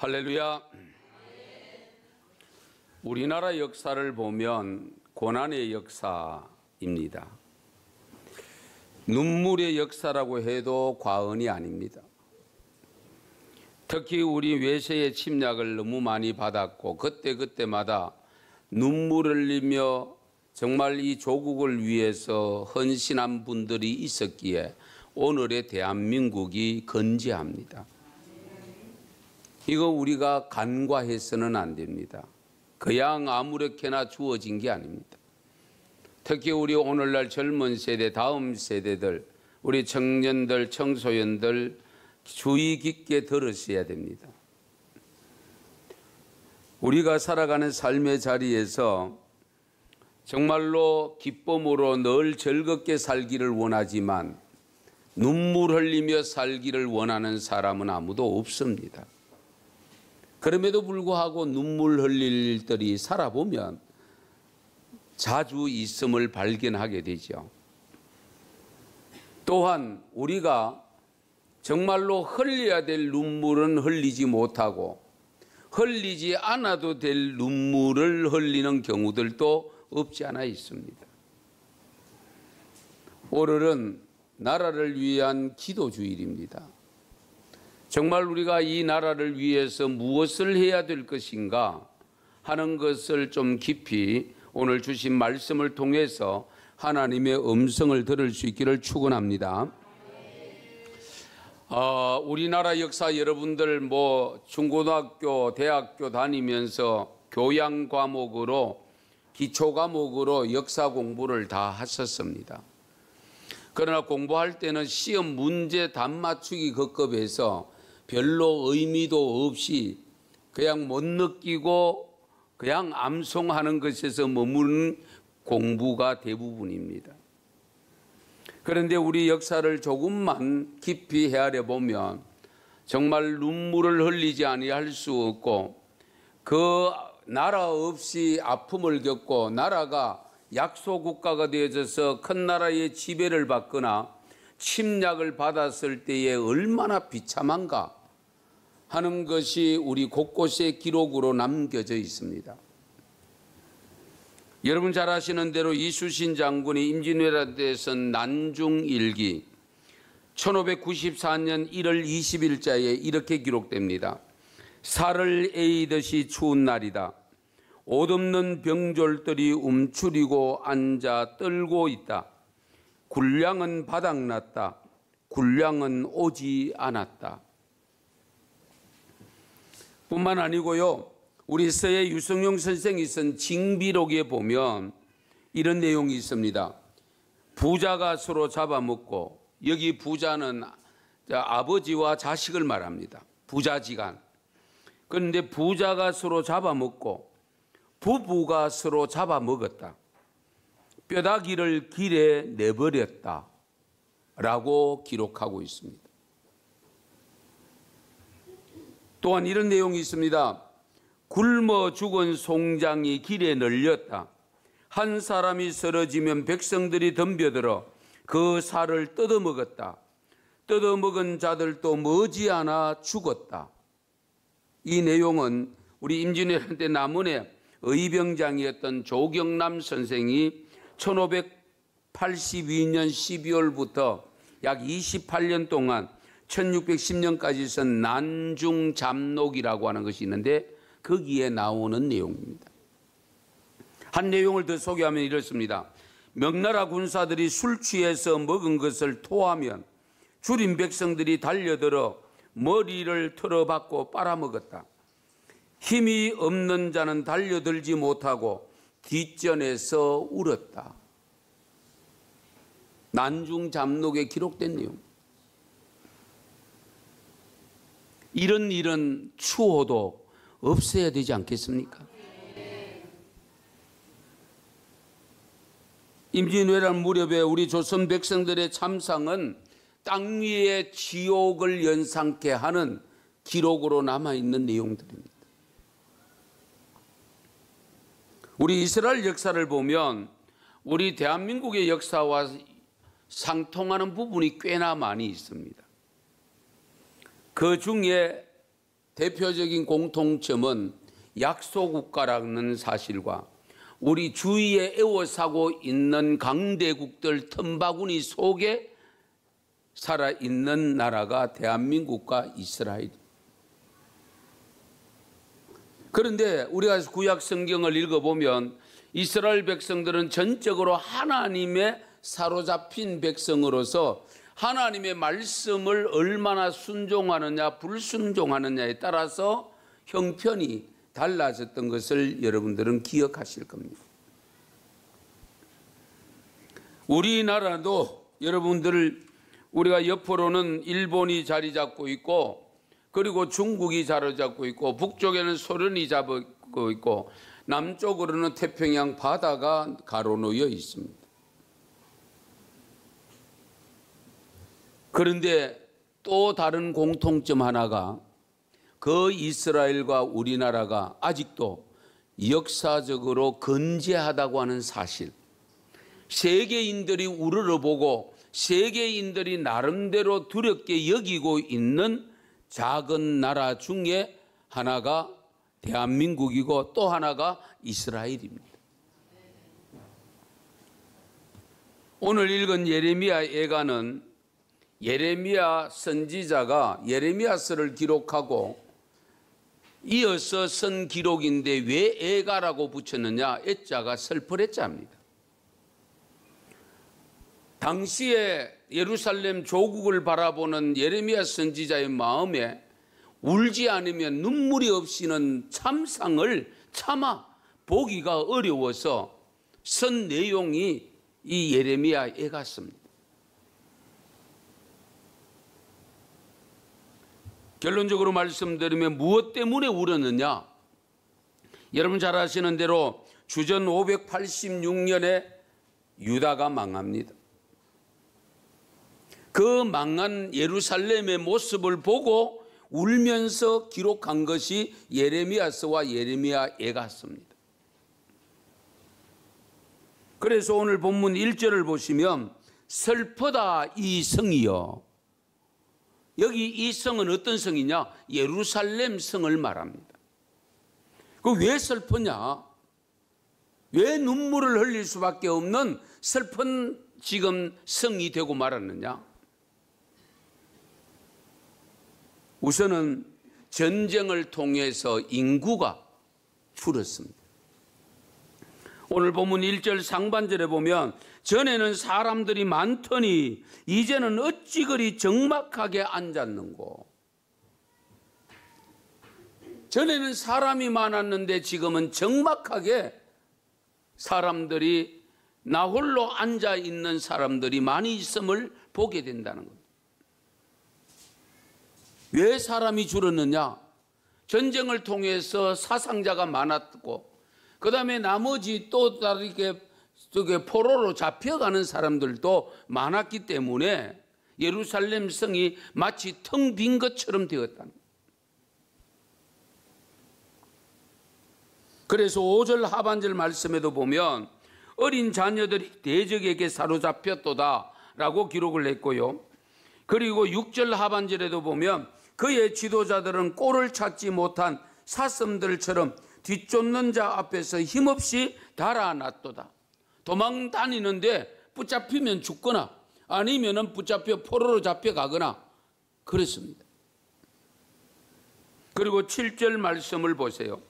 할렐루야. 우리나라 역사를 보면 고난의 역사입니다. 눈물의 역사라고 해도 과언이 아닙니다. 특히 우리 외세의 침략을 너무 많이 받았고 그때마다 눈물을 흘리며 정말 이 조국을 위해서 헌신한 분들이 있었기에 오늘의 대한민국이 건재합니다. 이거 우리가 간과해서는 안 됩니다. 그냥 아무렇게나 주어진 게 아닙니다. 특히 우리 오늘날 젊은 세대, 다음 세대들, 우리 청년들, 청소년들 주의 깊게 들으셔야 됩니다. 우리가 살아가는 삶의 자리에서 정말로 기쁨으로 늘 즐겁게 살기를 원하지만 눈물 흘리며 살기를 원하는 사람은 아무도 없습니다. 그럼에도 불구하고 눈물 흘릴 일들이 살아보면 자주 있음을 발견하게 되죠. 또한 우리가 정말로 흘려야 될 눈물은 흘리지 못하고 흘리지 않아도 될 눈물을 흘리는 경우들도 없지 않아 있습니다. 오늘은 나라를 위한 기도주일입니다. 정말 우리가 이 나라를 위해서 무엇을 해야 될 것인가 하는 것을 좀 깊이 오늘 주신 말씀을 통해서 하나님의 음성을 들을 수 있기를 축원합니다. 우리나라 역사 여러분들 중고등학교, 대학교 다니면서 교양 과목으로 기초 과목으로 역사 공부를 다 하셨습니다. 그러나 공부할 때는 시험 문제 답 맞추기 급급해서 별로 의미도 없이 그냥 못 느끼고 그냥 암송하는 것에서 머무는 공부가 대부분입니다. 그런데 우리 역사를 조금만 깊이 헤아려 보면 정말 눈물을 흘리지 아니할 수 없고 그 나라 없이 아픔을 겪고 나라가 약소국가가 되어져서 큰 나라의 지배를 받거나 침략을 받았을 때에 얼마나 비참한가 하는 것이 우리 곳곳에 기록으로 남겨져 있습니다. 여러분 잘 아시는 대로 이순신 장군이 임진왜란때 쓴 난중일기 1594년 1월 20일자에 이렇게 기록됩니다. 살을 에이듯이 추운 날이다. 옷없는 병졸들이 움츠리고 앉아 떨고 있다. 군량은 바닥났다. 군량은 오지 않았다. 뿐만 아니고요, 우리 서예 유성룡 선생이 쓴 징비록에 보면 이런 내용이 있습니다. 부자가 서로 잡아먹고, 여기 부자는 아버지와 자식을 말합니다. 부자지간. 그런데 부자가 서로 잡아먹고 부부가 서로 잡아먹었다. 뼈다귀를 길에 내버렸다 라고 기록하고 있습니다. 또한 이런 내용이 있습니다. 굶어 죽은 송장이 길에 널렸다. 한 사람이 쓰러지면 백성들이 덤벼들어 그 살을 뜯어먹었다. 뜯어먹은 자들도 머지않아 죽었다. 이 내용은 우리 임진왜란 때 남원의 의병장이었던 조경남 선생이 1582년 12월부터 약 28년 동안 1610년까지 쓴 난중잡록이라고 하는 것이 있는데 거기에 나오는 내용입니다. 한 내용을 더 소개하면 이렇습니다. 명나라 군사들이 술 취해서 먹은 것을 토하면 줄인 백성들이 달려들어 머리를 틀어박고 빨아먹었다. 힘이 없는 자는 달려들지 못하고 뒷전에서 울었다. 난중잡록에 기록된 내용. 이런 일은 추호도 없어야 되지 않겠습니까? 임진왜란 무렵에 우리 조선 백성들의 참상은 땅 위에 지옥을 연상케 하는 기록으로 남아있는 내용들입니다. 우리 이스라엘 역사를 보면 우리 대한민국의 역사와 상통하는 부분이 꽤나 많이 있습니다. 그 중에 대표적인 공통점은 약소국가라는 사실과 우리 주위에 에워싸고 있는 강대국들 틈바구니 속에 살아있는 나라가 대한민국과 이스라엘. 그런데 우리가 구약 성경을 읽어보면 이스라엘 백성들은 전적으로 하나님의 사로잡힌 백성으로서 하나님의 말씀을 얼마나 순종하느냐 불순종하느냐에 따라서 형편이 달라졌던 것을 여러분들은 기억하실 겁니다. 우리나라도 여러분들 우리가 옆으로는 일본이 자리 잡고 있고 그리고 중국이 자리 잡고 있고 북쪽에는 소련이 잡고 있고 남쪽으로는 태평양 바다가 가로놓여 있습니다. 그런데 또 다른 공통점 하나가 그 이스라엘과 우리나라가 아직도 역사적으로 건재하다고 하는 사실, 세계인들이 우러러보고 세계인들이 나름대로 두렵게 여기고 있는 작은 나라 중에 하나가 대한민국이고 또 하나가 이스라엘입니다. 오늘 읽은 예레미야 예가는 예레미야 선지자가 예레미야서를 기록하고 이어서 쓴 기록인데 왜 애가라고 붙였느냐? 애자가 설퍼레자입니다. 당시에 예루살렘 조국을 바라보는 예레미야 선지자의 마음에 울지 않으면 눈물이 없이는 참상을 참아 보기가 어려워서 쓴 내용이 이 예레미야 애가입니다. 결론적으로 말씀드리면 무엇 때문에 울었느냐? 여러분 잘 아시는 대로 주전 586년에 유다가 망합니다. 그 망한 예루살렘의 모습을 보고 울면서 기록한 것이 예레미야서와 예레미야 애가서입니다. 그래서 오늘 본문 1절을 보시면 슬프다 이 성이여. 여기 이 성은 어떤 성이냐? 예루살렘 성을 말합니다. 그 왜 슬프냐? 왜 눈물을 흘릴 수밖에 없는 슬픈 지금 성이 되고 말았느냐? 우선은 전쟁을 통해서 인구가 줄었습니다. 오늘 본문 1절 상반절에 보면 전에는 사람들이 많더니 이제는 어찌 그리 적막하게 앉았는고. 전에는 사람이 많았는데 지금은 적막하게 사람들이 나 홀로 앉아 있는 사람들이 많이 있음을 보게 된다는 겁니다. 왜 사람이 줄었느냐? 전쟁을 통해서 사상자가 많았고 그 다음에 나머지 또 다르게 포로로 잡혀가는 사람들도 많았기 때문에 예루살렘 성이 마치 텅 빈 것처럼 되었다는 거예요. 그래서 5절 하반절 말씀에도 보면 어린 자녀들이 대적에게 사로잡혔도다 라고 기록을 했고요. 그리고 6절 하반절에도 보면 그의 지도자들은 꼴을 찾지 못한 사슴들처럼 뒤쫓는 자 앞에서 힘없이 달아났도다. 도망 다니는데 붙잡히면 죽거나 아니면 붙잡혀 포로로 잡혀가거나 그랬습니다. 그리고 7절 말씀을 보세요.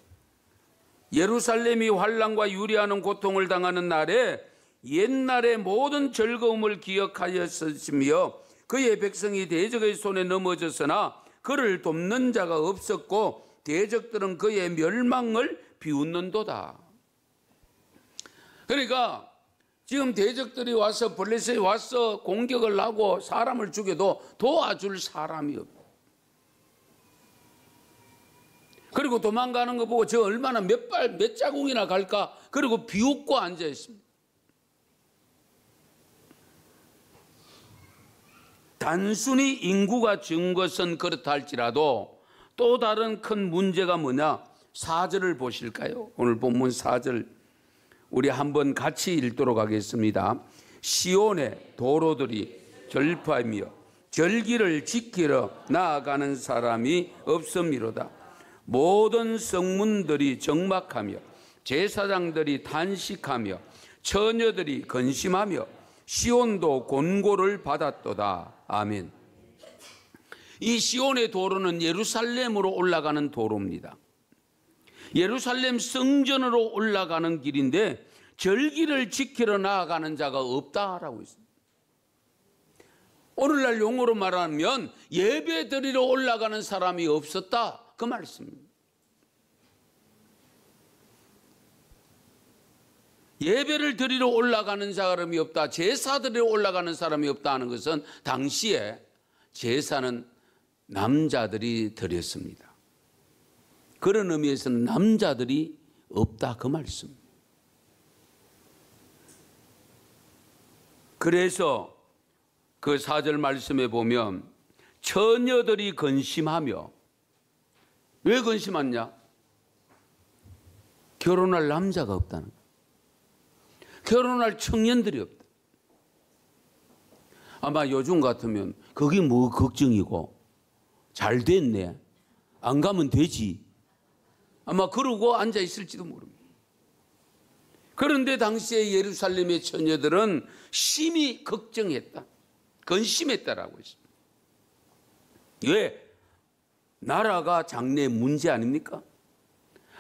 예루살렘이 환난과 유리하는 고통을 당하는 날에 옛날의 모든 즐거움을 기억하였으며 그의 백성이 대적의 손에 넘어졌으나 그를 돕는 자가 없었고 대적들은 그의 멸망을 비웃는도다. 그러니까 지금 대적들이 와서 블레셋이 와서 공격을 하고 사람을 죽여도 도와줄 사람이 없고 그리고 도망가는 거 보고 저 얼마나 몇 자국이나 갈까 그리고 비웃고 앉아 있습니다. 단순히 인구가 준 것은 그렇다 할지라도 또 다른 큰 문제가 뭐냐? 4절을 보실까요? 오늘 본문 4절 우리 한번 같이 읽도록 하겠습니다. 시온의 도로들이 절파하며 절기를 지키러 나아가는 사람이 없음이로다. 모든 성문들이 적막하며 제사장들이 탄식하며 처녀들이 근심하며 시온도 곤고를 받았도다. 아멘. 이 시온의 도로는 예루살렘으로 올라가는 도로입니다. 예루살렘 성전으로 올라가는 길인데 절기를 지키러 나아가는 자가 없다라고 있습니다. 오늘날 용어로 말하면 예배 드리러 올라가는 사람이 없었다, 그 말씀입니다. 예배를 드리러 올라가는 사람이 없다, 제사 드리러 올라가는 사람이 없다 하는 것은 당시에 제사는 남자들이 드렸습니다. 그런 의미에서는 남자들이 없다, 그 말씀. 그래서 그 4절 말씀에 보면 처녀들이 근심하며, 왜 근심하냐? 결혼할 남자가 없다는 거예요. 결혼할 청년들이 없다. 아마 요즘 같으면 그게 뭐 걱정이고, 잘 됐네, 안 가면 되지, 아마 그러고 앉아 있을지도 모릅니다. 그런데 당시에 예루살렘의 처녀들은 심히 걱정했다, 근심했다라고 했습니다. 왜? 나라가 장래 문제 아닙니까?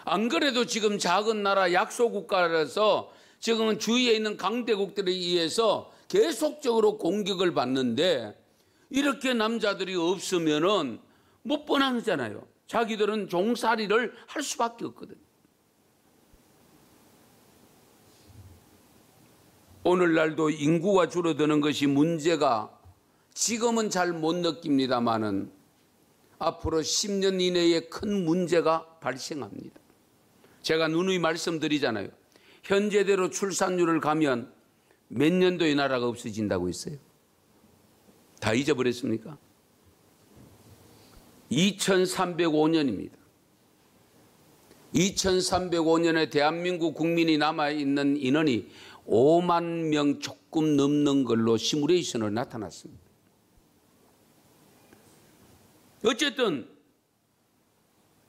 안 그래도 지금 작은 나라 약소국가라서 지금은 주위에 있는 강대국들에 의해서 계속적으로 공격을 받는데, 이렇게 남자들이 없으면은 못 뻔하잖아요. 자기들은 종살이를 할 수밖에 없거든. 오늘날도 인구가 줄어드는 것이 문제가 지금은 잘 못 느낍니다만은 앞으로 10년 이내에 큰 문제가 발생합니다. 제가 누누이 말씀드리잖아요. 현재대로 출산율을 가면 몇 년도에 나라가 없어진다고 했어요? 다 잊어버렸습니까? 2305년입니다. 2305년에 대한민국 국민이 남아있는 인원이 5만 명 조금 넘는 걸로 시뮬레이션으로 나타났습니다. 어쨌든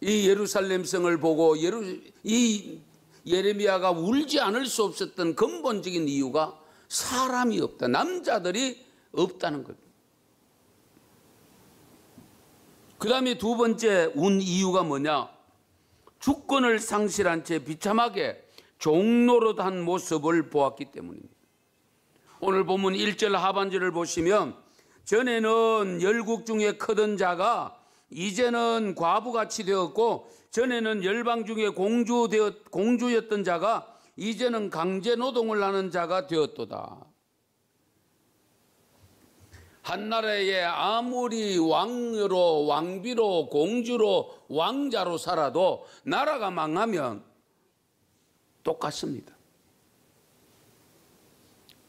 이 예루살렘 성을 보고 이 예레미야가 울지 않을 수 없었던 근본적인 이유가 사람이 없다, 남자들이 없다는 것. 그 다음에 두 번째 운 이유가 뭐냐? 주권을 상실한 채 비참하게 종노릇한 모습을 보았기 때문입니다. 오늘 본문 1절 하반절을 보시면 전에는 열국 중에 크던 자가 이제는 과부같이 되었고, 전에는 열방 중에 공주였던 자가 이제는 강제 노동을 하는 자가 되었도다. 한 나라에 아무리 왕으로, 왕비로, 공주로, 왕자로 살아도 나라가 망하면 똑같습니다.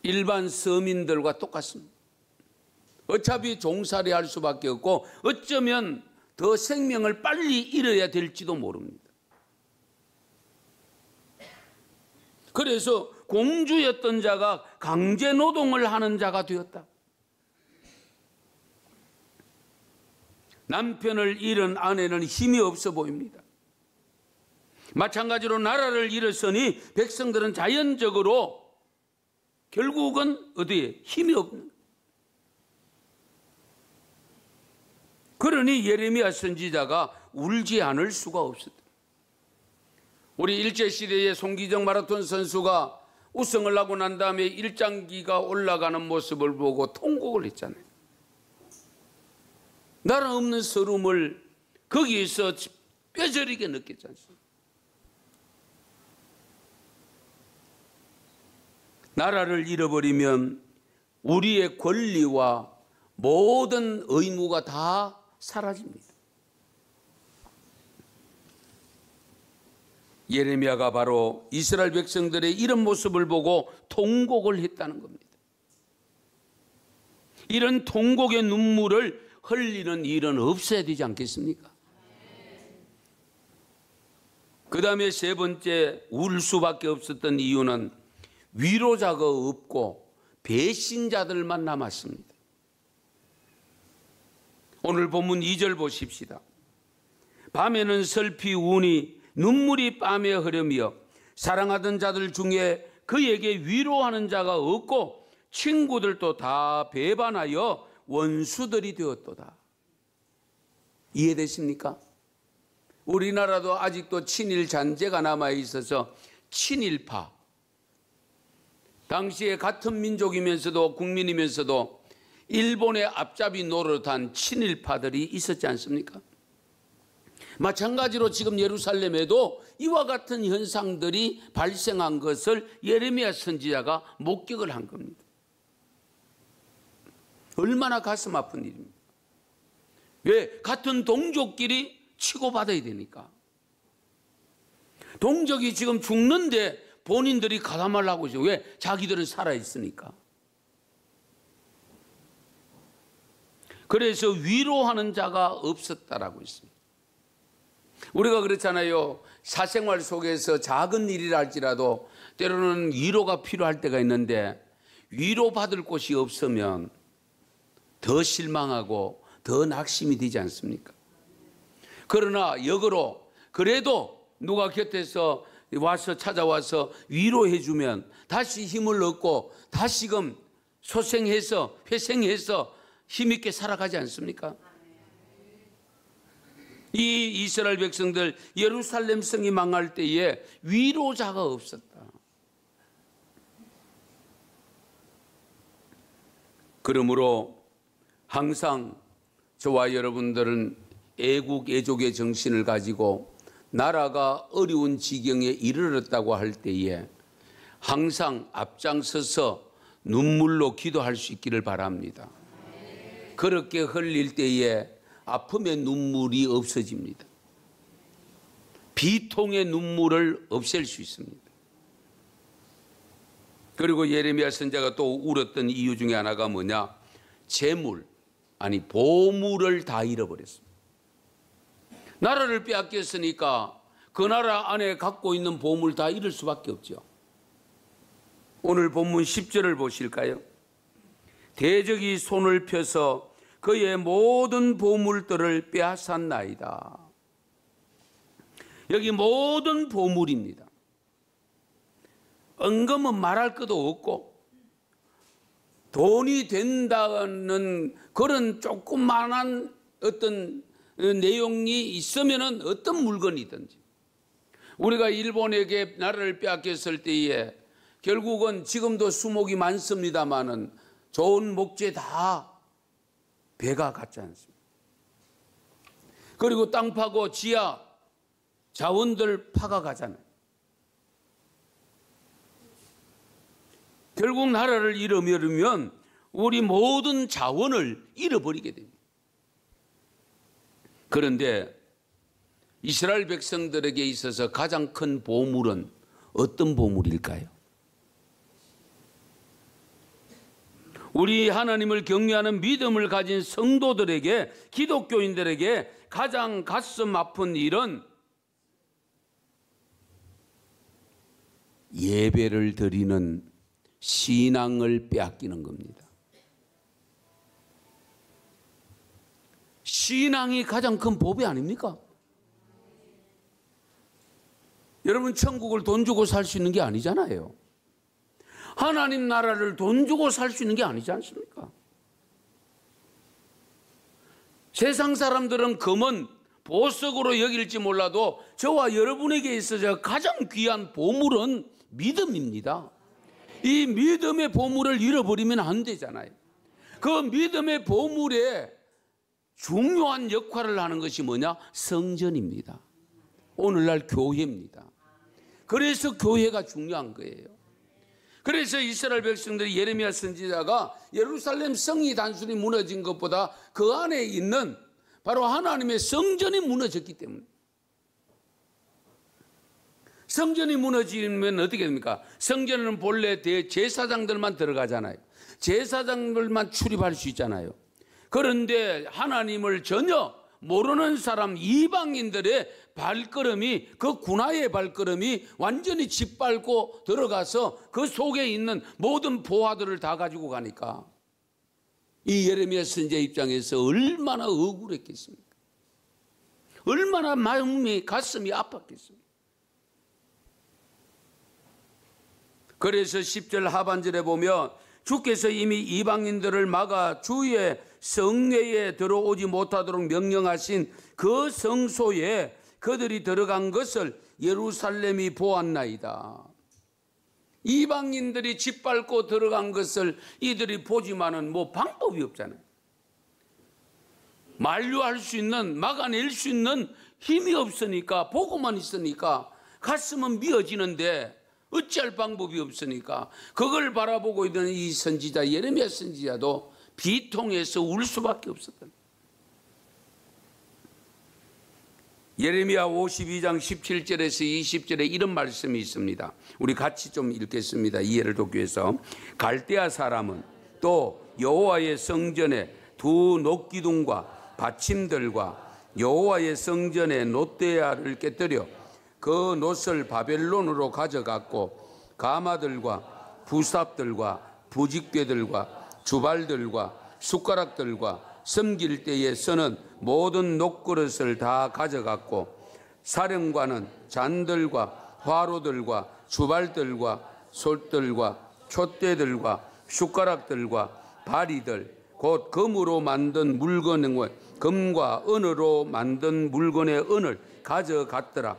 일반 서민들과 똑같습니다. 어차피 종살이 할 수밖에 없고, 어쩌면 더 생명을 빨리 잃어야 될지도 모릅니다. 그래서 공주였던 자가 강제 노동을 하는 자가 되었다. 남편을 잃은 아내는 힘이 없어 보입니다. 마찬가지로 나라를 잃었으니 백성들은 자연적으로 결국은 어디에? 힘이 없는. 그러니 예레미야 선지자가 울지 않을 수가 없었다. 우리 일제시대의 송기정 마라톤 선수가 우승을 하고 난 다음에 일장기가 올라가는 모습을 보고 통곡을 했잖아요. 나라 없는 서름을 거기에서 뼈저리게 느꼈지 않습니까? 나라를 잃어버리면 우리의 권리와 모든 의무가 다 사라집니다. 예레미야가 바로 이스라엘 백성들의 이런 모습을 보고 통곡을 했다는 겁니다. 이런 통곡의 눈물을 흘리는 일은 없어야 되지 않겠습니까? 그 다음에 세 번째 울 수밖에 없었던 이유는 위로자가 없고 배신자들만 남았습니다. 오늘 본문 2절 보십시다. 밤에는 슬피 우니 눈물이 밤에 흐르며 사랑하던 자들 중에 그에게 위로하는 자가 없고 친구들도 다 배반하여 원수들이 되었도다. 이해되십니까? 우리나라도 아직도 친일 잔재가 남아 있어서 친일파, 당시에 같은 민족이면서도 국민이면서도 일본의 앞잡이 노릇한 친일파들이 있었지 않습니까? 마찬가지로 지금 예루살렘에도 이와 같은 현상들이 발생한 것을 예레미야 선지자가 목격을 한 겁니다. 얼마나 가슴 아픈 일입니까? 왜? 같은 동족끼리 치고받아야 되니까. 동족이 지금 죽는데 본인들이 가담하려고 하죠. 왜? 자기들은 살아있으니까. 그래서 위로하는 자가 없었다라고 했습니다. 우리가 그렇잖아요. 사생활 속에서 작은 일이라 할지라도 때로는 위로가 필요할 때가 있는데 위로받을 곳이 없으면 더 실망하고 더 낙심이 되지 않습니까? 그러나 역으로 그래도 누가 곁에서 와서 찾아와서 위로해 주면 다시 힘을 얻고 다시금 소생해서 회생해서 힘있게 살아가지 않습니까? 이 이스라엘 백성들 예루살렘 성이 망할 때에 위로자가 없었다. 그러므로 항상 저와 여러분들은 애국 애족의 정신을 가지고 나라가 어려운 지경에 이르렀다고 할 때에 항상 앞장서서 눈물로 기도할 수 있기를 바랍니다. 그렇게 흘릴 때에 아픔의 눈물이 없어집니다. 비통의 눈물을 없앨 수 있습니다. 그리고 예레미야 선지자가 또 울었던 이유 중에 하나가 뭐냐? 재물, 아니 보물을 다 잃어버렸습니다. 나라를 빼앗겼으니까 그 나라 안에 갖고 있는 보물 다 잃을 수밖에 없죠. 오늘 본문 10절을 보실까요? 대적이 손을 펴서 그의 모든 보물들을 빼앗았나이다. 여기 모든 보물입니다. 은금은 말할 것도 없고 돈이 된다는 그런 조그만한 어떤 내용이 있으면은 어떤 물건이든지 우리가 일본에게 나라를 빼앗겼을 때에 결국은 지금도 수목이 많습니다만은 좋은 목재 다 배가 갔지 않습니까? 그리고 땅 파고 지하 자원들 파가 가잖아요. 결국 나라를 잃으면 우리 모든 자원을 잃어버리게 됩니다. 그런데 이스라엘 백성들에게 있어서 가장 큰 보물은 어떤 보물일까요? 우리 하나님을 경외하는 믿음을 가진 성도들에게, 기독교인들에게 가장 가슴 아픈 일은 예배를 드리는 신앙을 빼앗기는 겁니다. 신앙이 가장 큰 보배 아닙니까? 여러분, 천국을 돈 주고 살 수 있는 게 아니잖아요. 하나님 나라를 돈 주고 살 수 있는 게 아니지 않습니까? 세상 사람들은 금은 보석으로 여길지 몰라도 저와 여러분에게 있어서 가장 귀한 보물은 믿음입니다. 이 믿음의 보물을 잃어버리면 안 되잖아요. 그 믿음의 보물에 중요한 역할을 하는 것이 뭐냐? 성전입니다. 오늘날 교회입니다. 그래서 교회가 중요한 거예요. 그래서 이스라엘 백성들이 예레미야 선지자가 예루살렘 성이 단순히 무너진 것보다 그 안에 있는 바로 하나님의 성전이 무너졌기 때문에. 성전이 무너지면 어떻게 됩니까? 성전은 본래 제사장들만 들어가잖아요. 제사장들만 출입할 수 있잖아요. 그런데 하나님을 전혀 모르는 사람, 이방인들의 발걸음이, 그 군화의 발걸음이 완전히 짓밟고 들어가서 그 속에 있는 모든 보화들을 다 가지고 가니까 이 예레미야 선지자 입장에서 얼마나 억울했겠습니까? 얼마나 마음이 가슴이 아팠겠습니까? 그래서 10절 하반절에 보면 주께서 이미 이방인들을 막아 주의 성회에 들어오지 못하도록 명령하신 그 성소에 그들이 들어간 것을 예루살렘이 보았나이다. 이방인들이 짓밟고 들어간 것을 이들이 보지만은 뭐 방법이 없잖아요. 만류할 수 있는, 막아낼 수 있는 힘이 없으니까, 보고만 있으니까 가슴은 미어지는데 어찌할 방법이 없으니까 그걸 바라보고 있는 이 선지자 예레미야 선지자도 비통해서 울 수밖에 없었다. 예레미야 52장 17절에서 20절에 이런 말씀이 있습니다. 우리 같이 좀 읽겠습니다. 이해를 돕기 위해서. 갈대아 사람은 또 여호와의 성전에 두 놋기둥과 받침들과 여호와의 성전의 놋대야를 깨뜨려 그 놋을 바벨론으로 가져갔고 가마들과 부삽들과 부직궤들과 주발들과 숟가락들과 섬길 때에 쓰는 모든 놋그릇을 다 가져갔고 사령관은 잔들과 화로들과 주발들과 솥들과 촛대들과 숟가락들과 바리들 곧 금으로 만든 물건의 금과 은으로 만든 물건의 은을 가져갔더라.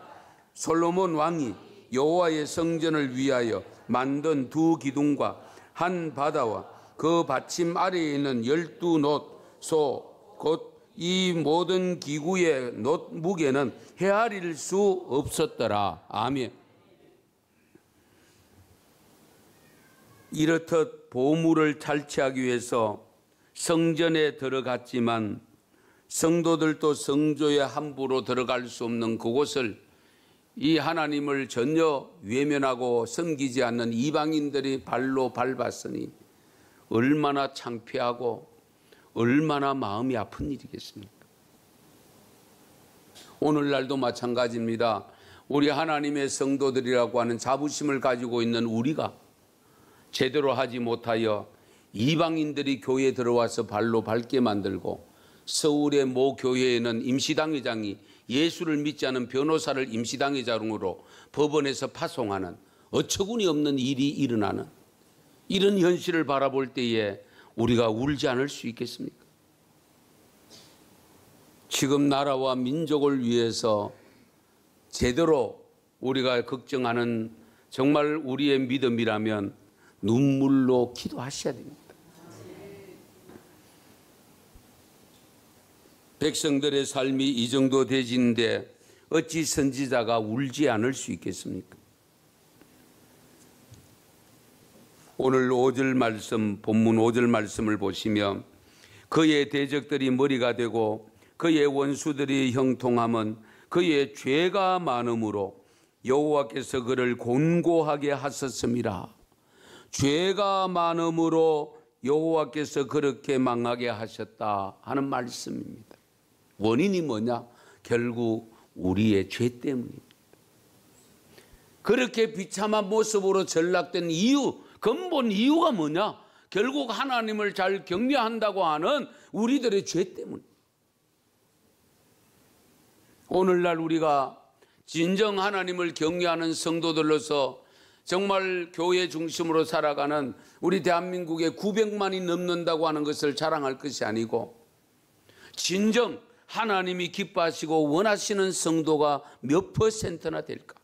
솔로몬 왕이 여호와의 성전을 위하여 만든 두 기둥과 한 바다와 그 받침 아래에 있는 12놋소 곧 이 모든 기구의 놋 무게는 헤아릴 수 없었더라. 아멘. 이렇듯 보물을 탈취하기 위해서 성전에 들어갔지만 성도들도 성소에 함부로 들어갈 수 없는 그곳을 이 하나님을 전혀 외면하고 섬기지 않는 이방인들이 발로 밟았으니 얼마나 창피하고 얼마나 마음이 아픈 일이겠습니까? 오늘날도 마찬가지입니다. 우리 하나님의 성도들이라고 하는 자부심을 가지고 있는 우리가 제대로 하지 못하여 이방인들이 교회에 들어와서 발로 밟게 만들고 서울의 모 교회에는 임시당회장이 예수를 믿지 않은 변호사를 임시당회장으로 법원에서 파송하는 어처구니 없는 일이 일어나는 이런 현실을 바라볼 때에 우리가 울지 않을 수 있겠습니까? 지금 나라와 민족을 위해서 제대로 우리가 걱정하는 정말 우리의 믿음이라면 눈물로 기도하셔야 됩니다. 백성들의 삶이 이 정도 되지는데 어찌 선지자가 울지 않을 수 있겠습니까? 오늘 5절 말씀, 본문 5절 말씀을 보시면 그의 대적들이 머리가 되고 그의 원수들이 형통함은 그의 죄가 많음으로 여호와께서 그를 곤고하게 하셨음이라. 죄가 많음으로 여호와께서 그렇게 망하게 하셨다 하는 말씀입니다. 원인이 뭐냐? 결국 우리의 죄 때문입니다. 그렇게 비참한 모습으로 전락된 이유, 근본 이유가 뭐냐? 결국 하나님을 잘 경외한다고 하는 우리들의 죄 때문입니다. 오늘날 우리가 진정 하나님을 경외하는 성도들로서 정말 교회 중심으로 살아가는 우리 대한민국에 900만이 넘는다고 하는 것을 자랑할 것이 아니고 진정 하나님이 기뻐하시고 원하시는 성도가 몇 퍼센트나 될까?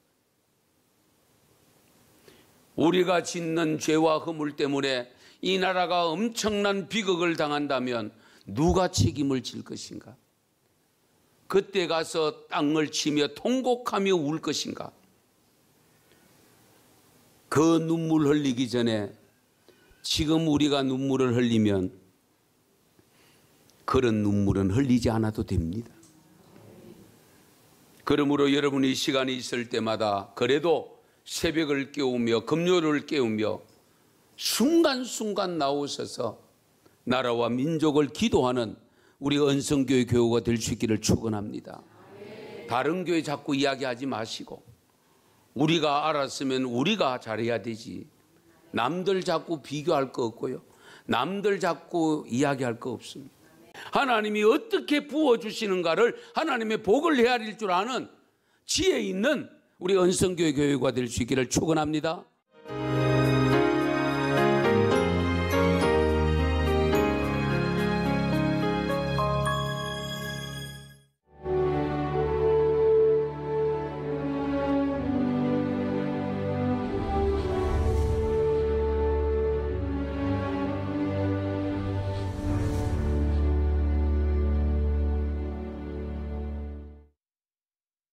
우리가 짓는 죄와 허물 때문에 이 나라가 엄청난 비극을 당한다면 누가 책임을 질 것인가? 그때 가서 땅을 치며 통곡하며 울 것인가? 그 눈물 흘리기 전에 지금 우리가 눈물을 흘리면 그런 눈물은 흘리지 않아도 됩니다. 그러므로 여러분이 시간이 있을 때마다 그래도 새벽을 깨우며 금요를 깨우며 순간순간 나오셔서 나라와 민족을 기도하는 우리 언성교회 교우가 될 수 있기를 축원합니다. 다른 교회 자꾸 이야기하지 마시고 우리가 알았으면 우리가 잘해야 되지. 남들 자꾸 비교할 거 없고요. 남들 자꾸 이야기할 거 없습니다. 하나님이 어떻게 부어주시는가를 하나님의 복을 헤아릴 줄 아는 지혜 있는 우리 은성교회 교회가 될 수 있기를 축원합니다.